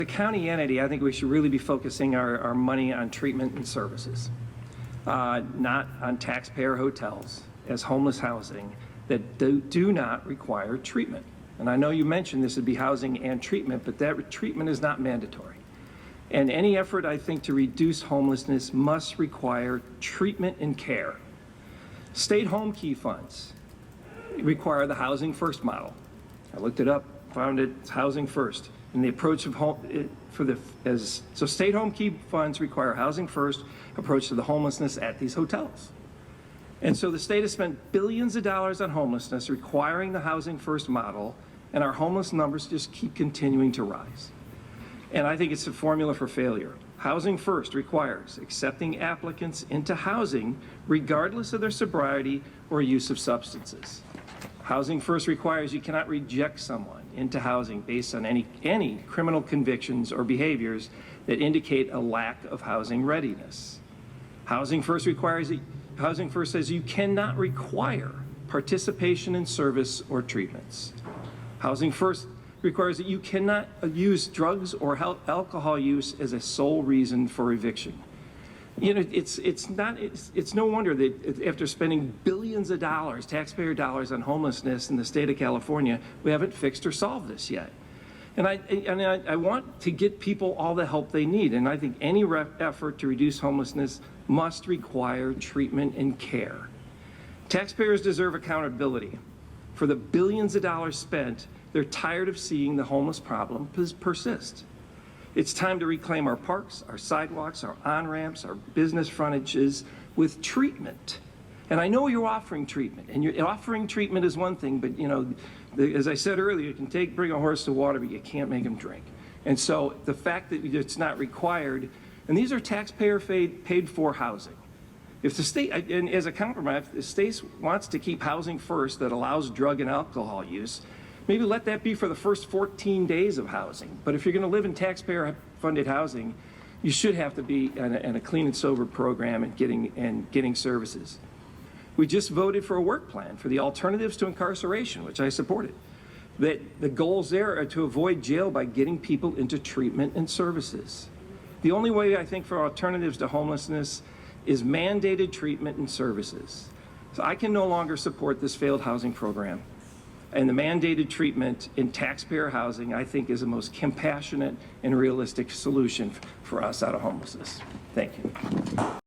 The county entity, I think we should really be focusing our money on treatment and services, not on taxpayer hotels as homeless housing that do not require treatment. And I know you mentioned this would be housing and treatment, but that treatment is not mandatory. And any effort, I think, to reduce homelessness must require treatment and care. State home key funds require the housing first model. I looked it up, found it's housing first. And the approach of so state home key funds require housing first approach to the homelessness at these hotels. And so the state has spent billions of dollars on homelessness, requiring the housing first model, and our homeless numbers just keep continuing to rise. And I think it's a formula for failure. Housing first requires accepting applicants into housing regardless of their sobriety or use of substances. Housing first requires you cannot reject someone into housing based on any criminal convictions or behaviors that indicate a lack of housing readiness. Housing first says you cannot require participation in service or treatments. Housing first requires that you cannot use drugs or alcohol use as a sole reason for eviction. You know, it's no wonder that after spending billions of dollars, taxpayer dollars on homelessness in the state of California, we haven't fixed or solved this yet. And I want to get people all the help they need. And I think any effort to reduce homelessness must require treatment and care. Taxpayers deserve accountability. For the billions of dollars spent, they're tired of seeing the homeless problem persist. It's time to reclaim our parks, our sidewalks, our on-ramps, our business frontages with treatment. And I know you're offering treatment, and offering treatment is one thing, but you know, as I said earlier, you can bring a horse to water, but you can't make him drink. And so the fact that it's not required, and these are taxpayer paid for housing. If the state, and as a compromise, if the state wants to keep housing first that allows drug and alcohol use, maybe let that be for the first 14 days of housing. But if you're going to live in taxpayer-funded housing, you should have to be in a clean and sober program and getting services. We just voted for a work plan for the alternatives to incarceration, which I supported. That the goals there are to avoid jail by getting people into treatment and services. The only way, I think, for alternatives to homelessness is mandated treatment and services. So I can no longer support this failed housing program. And the mandated treatment in taxpayer housing, I think, is the most compassionate and realistic solution for us out of homelessness. Thank you.